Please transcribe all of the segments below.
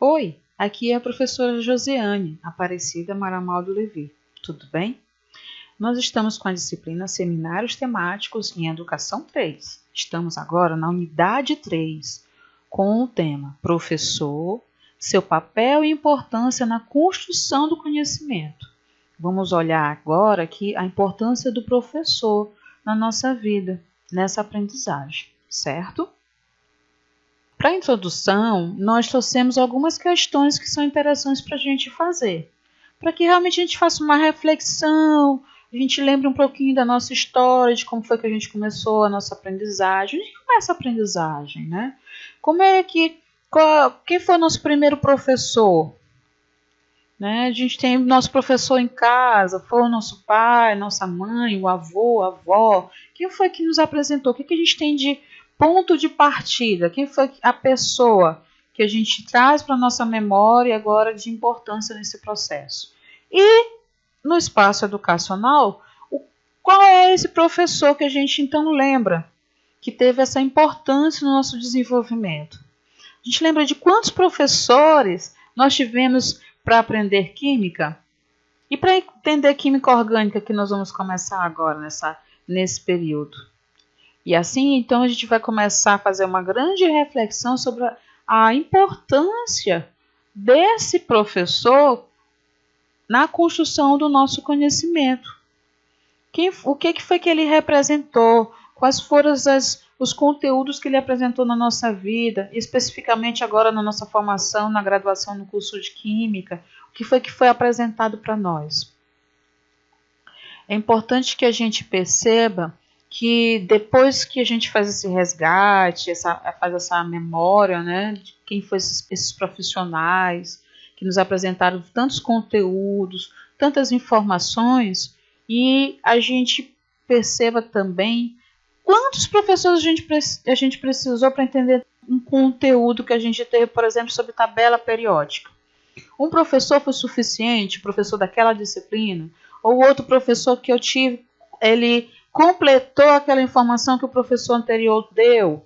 Oi, aqui é a professora Josiane Aparecida Maramaldo Levi. Tudo bem? Nós estamos com a disciplina Seminários Temáticos em Educação 3. Estamos agora na unidade 3, com o tema Professor, seu papel e importância na construção do conhecimento. Vamos olhar agora aqui a importância do professor na nossa vida, nessa aprendizagem, certo? Para a introdução, nós trouxemos algumas questões que são interessantes para a gente fazer, para que realmente a gente faça uma reflexão, a gente lembre um pouquinho da nossa história, de como foi que a gente começou a nossa aprendizagem. Onde começa a aprendizagem, né? Quem foi o nosso primeiro professor? Né? A gente tem nosso professor em casa, foi o nosso pai, nossa mãe, o avô, a avó. Quem foi que nos apresentou? O que a gente tem de ponto de partida? Quem foi a pessoa que a gente traz para a nossa memória agora de importância nesse processo? E no espaço educacional, qual é esse professor que a gente então lembra que teve essa importância no nosso desenvolvimento? A gente lembra de quantos professores nós tivemos para aprender química? E para entender química orgânica, que nós vamos começar agora nesse período. E assim, então, a gente vai começar a fazer uma grande reflexão sobre a importância desse professor na construção do nosso conhecimento. O que foi que ele representou? Quais foram os conteúdos que ele apresentou na nossa vida, especificamente agora na nossa formação, na graduação no curso de Química? O que foi apresentado para nós? É importante que a gente perceba que depois que a gente faz esse resgate, faz essa memória, né, de quem foram esses profissionais que nos apresentaram tantos conteúdos, tantas informações, e a gente perceba também quantos professores a gente precisou para entender um conteúdo que a gente teve, por exemplo, sobre tabela periódica. Um professor foi suficiente, professor daquela disciplina, ou outro professor que eu tive, ele completou aquela informação que o professor anterior deu.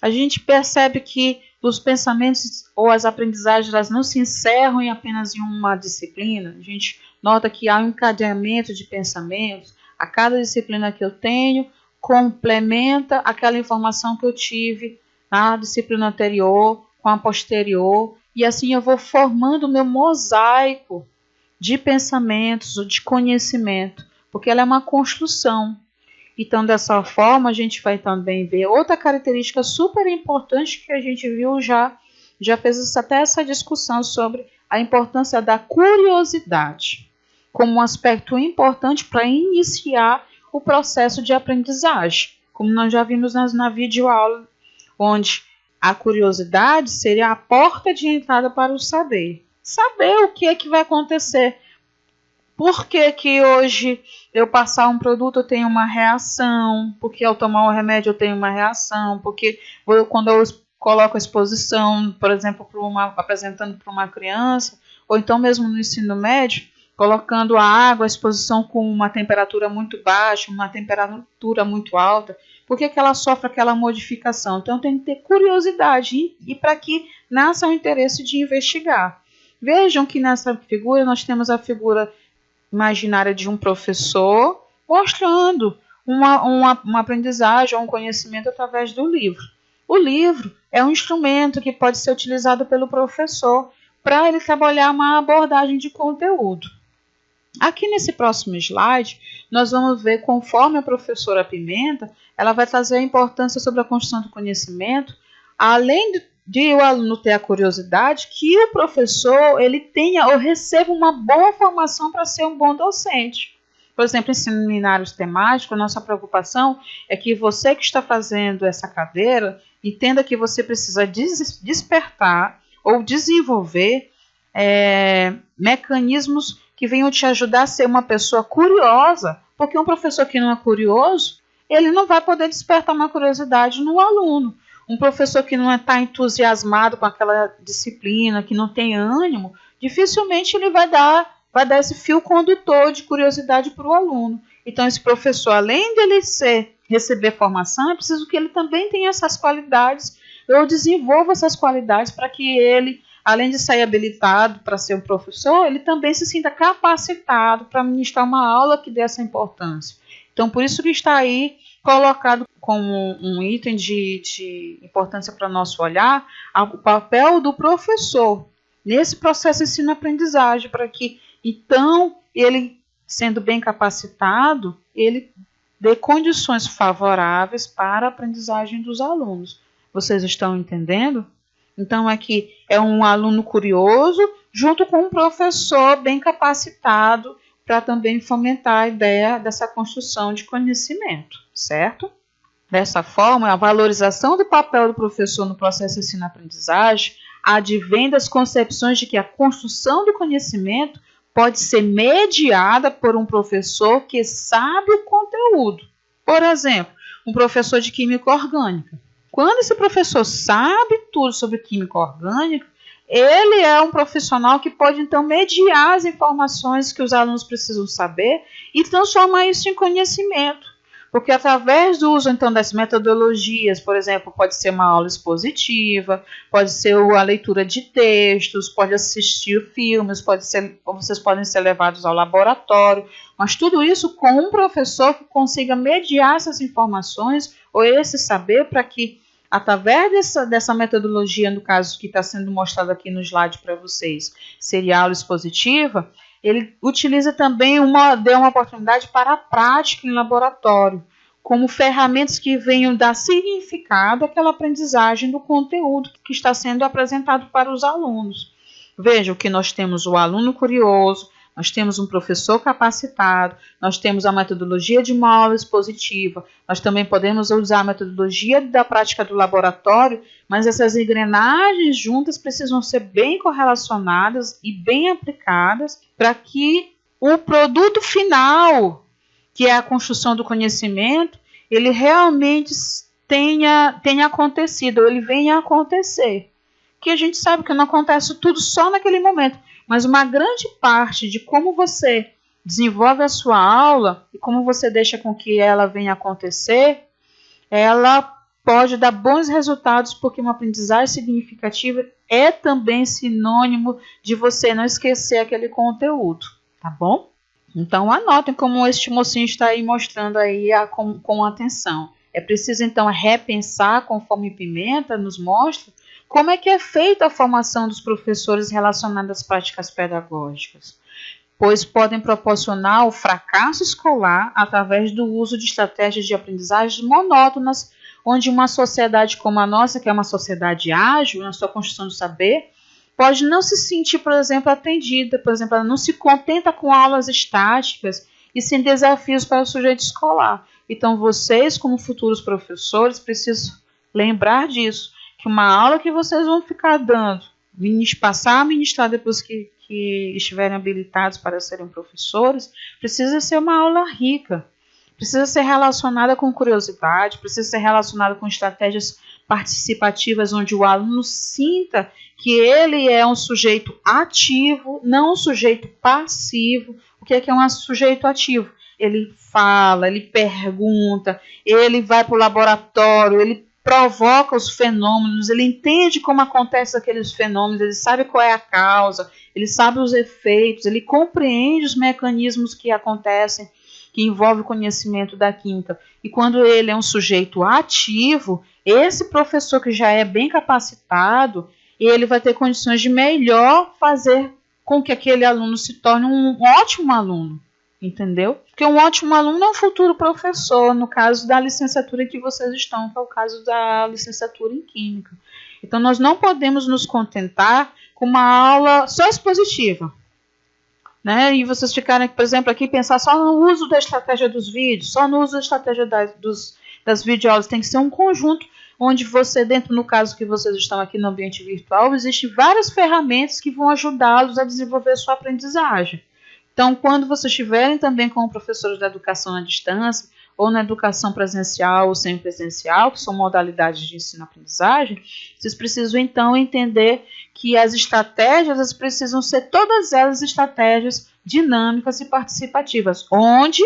A gente percebe que os pensamentos ou as aprendizagens elas não se encerram apenas em uma disciplina. A gente nota que há um encadeamento de pensamentos. A cada disciplina que eu tenho complementa aquela informação que eu tive na disciplina anterior com a posterior. E assim eu vou formando o meu mosaico de pensamentos, de conhecimento, porque ela é uma construção. Então, dessa forma, a gente vai também ver outra característica super importante que a gente viu já fez até essa discussão sobre a importância da curiosidade como um aspecto importante para iniciar o processo de aprendizagem, como nós já vimos na videoaula, onde a curiosidade seria a porta de entrada para o saber. Saber o que é que vai acontecer. Por que hoje eu passar um produto eu tenho uma reação? Porque ao tomar um remédio eu tenho uma reação? Porque quando eu coloco a exposição, por exemplo, apresentando para uma criança, ou então mesmo no ensino médio, colocando a água, a exposição com uma temperatura muito baixa, uma temperatura muito alta, por que ela sofre aquela modificação? Então tem que ter curiosidade e para que nasça o interesse de investigar. Vejam que nessa figura nós temos a figura imaginária de um professor mostrando uma aprendizagem ou um conhecimento através do livro. O livro é um instrumento que pode ser utilizado pelo professor para ele trabalhar uma abordagem de conteúdo. Aqui nesse próximo slide, nós vamos ver, conforme a professora Pimenta, ela vai trazer a importância sobre a construção do conhecimento, além de o aluno ter a curiosidade, que o professor ele tenha ou receba uma boa formação para ser um bom docente. Por exemplo, em seminários temáticos, a nossa preocupação é que você que está fazendo essa cadeira entenda que você precisa despertar ou desenvolver mecanismos que venham te ajudar a ser uma pessoa curiosa, porque um professor que não é curioso, ele não vai poder despertar uma curiosidade no aluno. Um professor que não está entusiasmado com aquela disciplina, que não tem ânimo, dificilmente ele vai dar esse fio condutor de curiosidade para o aluno. Então, esse professor, além dele receber formação, é preciso que ele também tenha essas qualidades, ou desenvolva essas qualidades para que ele além de sair habilitado para ser um professor, ele também se sinta capacitado para ministrar uma aula que dê essa importância. Então, por isso que está aí colocado como um item de importância para nosso olhar o papel do professor nesse processo de ensino-aprendizagem, para que, então, ele, sendo bem capacitado, ele dê condições favoráveis para a aprendizagem dos alunos. Vocês estão entendendo? Então, aqui é um aluno curioso junto com um professor bem capacitado para também fomentar a ideia dessa construção de conhecimento, certo? Dessa forma, a valorização do papel do professor no processo de ensino-aprendizagem advém das concepções de que a construção do conhecimento pode ser mediada por um professor que sabe o conteúdo. Por exemplo, um professor de química orgânica. Quando esse professor sabe tudo sobre química orgânica, ele é um profissional que pode, então, mediar as informações que os alunos precisam saber e transformar isso em conhecimento. Porque através do uso, então, das metodologias, por exemplo, pode ser uma aula expositiva, pode ser a leitura de textos, pode assistir filmes, vocês podem ser levados ao laboratório, mas tudo isso com um professor que consiga mediar essas informações ou esse saber para que, através dessa metodologia, no caso que está sendo mostrado aqui no slide para vocês, seria aula expositiva, ele utiliza também deu uma oportunidade para a prática em laboratório, como ferramentas que venham dar significado àquela aprendizagem do conteúdo que está sendo apresentado para os alunos. Vejam que nós temos o aluno curioso, nós temos um professor capacitado, nós temos a metodologia de uma aula expositiva, nós também podemos usar a metodologia da prática do laboratório, mas essas engrenagens juntas precisam ser bem correlacionadas e bem aplicadas para que o produto final, que é a construção do conhecimento, ele realmente tenha acontecido, ele venha a acontecer. Que a gente sabe que não acontece tudo só naquele momento, mas uma grande parte de como você desenvolve a sua aula e como você deixa com que ela venha a acontecer, ela pode dar bons resultados, porque uma aprendizagem significativa é também sinônimo de você não esquecer aquele conteúdo, tá bom? Então anotem como este mocinho está aí mostrando aí com atenção. É preciso então repensar, conforme Pimenta nos mostra, como é que é feita a formação dos professores relacionada às práticas pedagógicas? Pois podem proporcionar o fracasso escolar através do uso de estratégias de aprendizagem monótonas, onde uma sociedade como a nossa, que é uma sociedade ágil na sua construção de saber, pode não se sentir, por exemplo, atendida, por exemplo, ela não se contenta com aulas estáticas e sem desafios para o sujeito escolar. Então, vocês, como futuros professores, precisam lembrar disso, que uma aula que vocês vão ficar dando, passar a ministrar depois que estiverem habilitados para serem professores, precisa ser uma aula rica, precisa ser relacionada com curiosidade, precisa ser relacionada com estratégias participativas, onde o aluno sinta que ele é um sujeito ativo, não um sujeito passivo. O que é um sujeito ativo? Ele fala, ele pergunta, ele vai para o laboratório, ele provoca os fenômenos, ele entende como acontecem aqueles fenômenos, ele sabe qual é a causa, ele sabe os efeitos, ele compreende os mecanismos que acontecem, que envolvem o conhecimento da química. E quando ele é um sujeito ativo, esse professor que já é bem capacitado, ele vai ter condições de melhor fazer com que aquele aluno se torne um ótimo aluno. Entendeu? Porque um ótimo aluno é um futuro professor, no caso da licenciatura que vocês estão, que é o caso da licenciatura em Química. Então, nós não podemos nos contentar com uma aula só expositiva, né? E vocês ficarem, por exemplo, aqui pensar só no uso da estratégia dos vídeos, só no uso da estratégia das videoaulas. Tem que ser um conjunto onde você, dentro, no caso que vocês estão aqui no ambiente virtual, existem várias ferramentas que vão ajudá-los a desenvolver a sua aprendizagem. Então, quando vocês estiverem também com professores da educação à distância, ou na educação presencial ou semipresencial, que são modalidades de ensino-aprendizagem, vocês precisam, então, entender que as estratégias precisam ser todas elas estratégias dinâmicas e participativas, onde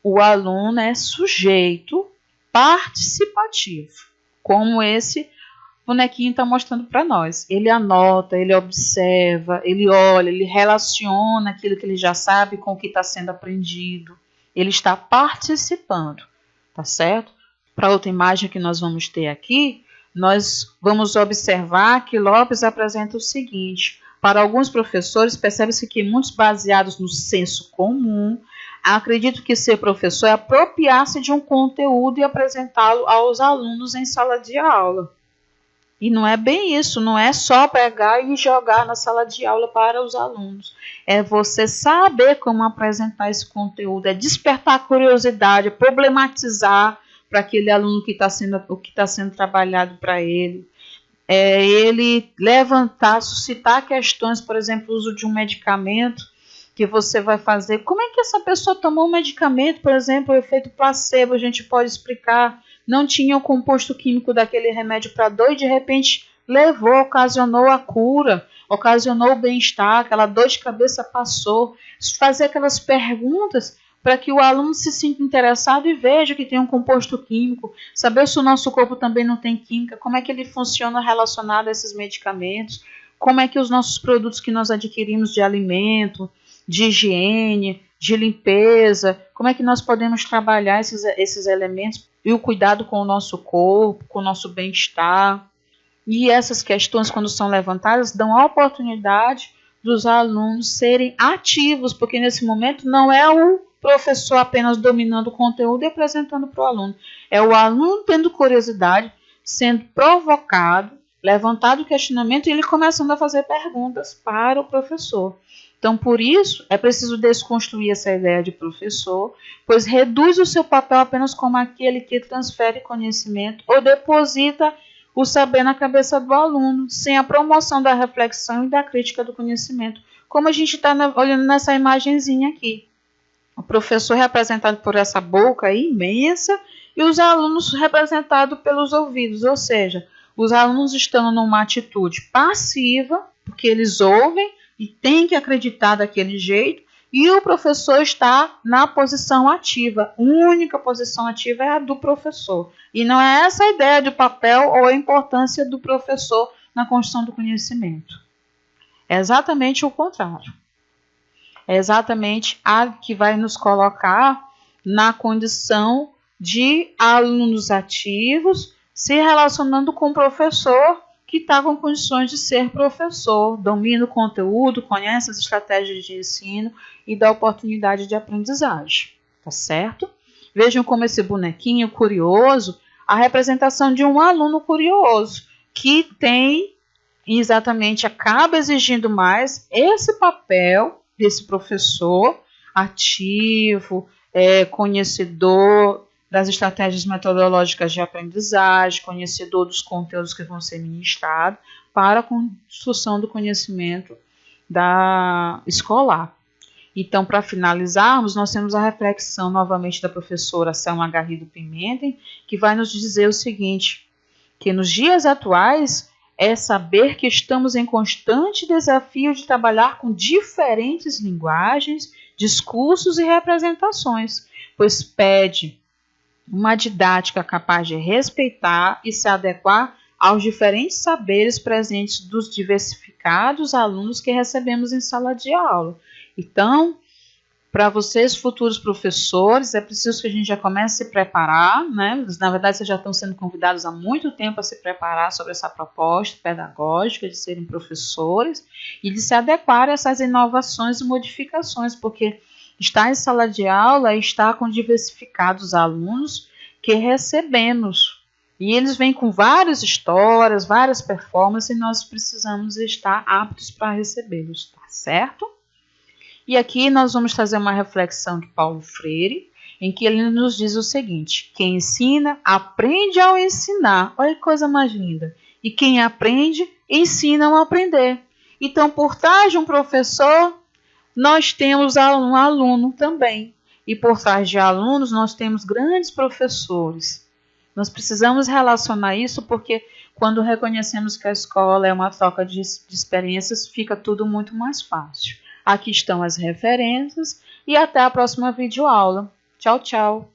o aluno é sujeito participativo, como esse bonequinho está mostrando para nós. Ele anota, ele observa, ele olha, ele relaciona aquilo que ele já sabe com o que está sendo aprendido. Ele está participando, tá certo? Para outra imagem que nós vamos ter aqui, nós vamos observar que Lopes apresenta o seguinte: para alguns professores, percebe-se que muitos baseados no senso comum, acredito que ser professor é apropriar-se de um conteúdo e apresentá-lo aos alunos em sala de aula. E não é bem isso, não é só pegar e jogar na sala de aula para os alunos. É você saber como apresentar esse conteúdo, é despertar a curiosidade, problematizar para aquele aluno que está sendo trabalhado para ele. É ele levantar, suscitar questões, por exemplo, o uso de um medicamento que você vai fazer. Como é que essa pessoa tomou um medicamento, por exemplo, o efeito placebo, a gente pode explicar. Não tinha o composto químico daquele remédio para dor e de repente levou, ocasionou a cura, ocasionou o bem-estar, aquela dor de cabeça passou. Fazer aquelas perguntas para que o aluno se sinta interessado e veja que tem um composto químico, saber se o nosso corpo também não tem química, como é que ele funciona relacionado a esses medicamentos, como é que os nossos produtos que nós adquirimos de alimento, de higiene, de limpeza, como é que nós podemos trabalhar esses elementos e o cuidado com o nosso corpo, com o nosso bem-estar. E essas questões, quando são levantadas, dão a oportunidade dos alunos serem ativos, porque nesse momento não é o professor apenas dominando o conteúdo e apresentando para o aluno, é o aluno tendo curiosidade, sendo provocado, levantado o questionamento e ele começando a fazer perguntas para o professor. Então, por isso, é preciso desconstruir essa ideia de professor, pois reduz o seu papel apenas como aquele que transfere conhecimento ou deposita o saber na cabeça do aluno, sem a promoção da reflexão e da crítica do conhecimento, como a gente está olhando nessa imagenzinha aqui. O professor representado por essa boca aí, imensa, e os alunos representados pelos ouvidos, ou seja, os alunos estão numa atitude passiva, porque eles ouvem, e tem que acreditar daquele jeito, e o professor está na posição ativa. A única posição ativa é a do professor. E não é essa a ideia de papel ou a importância do professor na construção do conhecimento. É exatamente o contrário. É exatamente a que vai nos colocar na condição de alunos ativos se relacionando com o professor que está com condições de ser professor, domina o conteúdo, conhece as estratégias de ensino e dá oportunidade de aprendizagem, tá certo? Vejam como esse bonequinho curioso, a representação de um aluno curioso, que tem exatamente, acaba exigindo mais esse papel desse professor ativo, conhecedor das estratégias metodológicas de aprendizagem, conhecedor dos conteúdos que vão ser ministrados para a construção do conhecimento escolar. Então, para finalizarmos, nós temos a reflexão novamente da professora Selma Garrido Pimentel, que vai nos dizer o seguinte, que nos dias atuais é saber que estamos em constante desafio de trabalhar com diferentes linguagens, discursos e representações, pois pede uma didática capaz de respeitar e se adequar aos diferentes saberes presentes dos diversificados alunos que recebemos em sala de aula. Então, para vocês, futuros professores, é preciso que a gente já comece a se preparar, né? Na verdade, vocês já estão sendo convidados há muito tempo a se preparar sobre essa proposta pedagógica de serem professores e de se adequar a essas inovações e modificações, porque estar em sala de aula é estar com diversificados alunos que recebemos. E eles vêm com várias histórias, várias performances, e nós precisamos estar aptos para recebê-los, tá certo? E aqui nós vamos fazer uma reflexão de Paulo Freire, em que ele nos diz o seguinte: quem ensina, aprende ao ensinar. Olha que coisa mais linda. E quem aprende, ensina ao aprender. Então, por trás de um professor, nós temos um aluno também. E por trás de alunos, nós temos grandes professores. Nós precisamos relacionar isso porque quando reconhecemos que a escola é uma troca de experiências, fica tudo muito mais fácil. Aqui estão as referências e até a próxima videoaula. Tchau, tchau!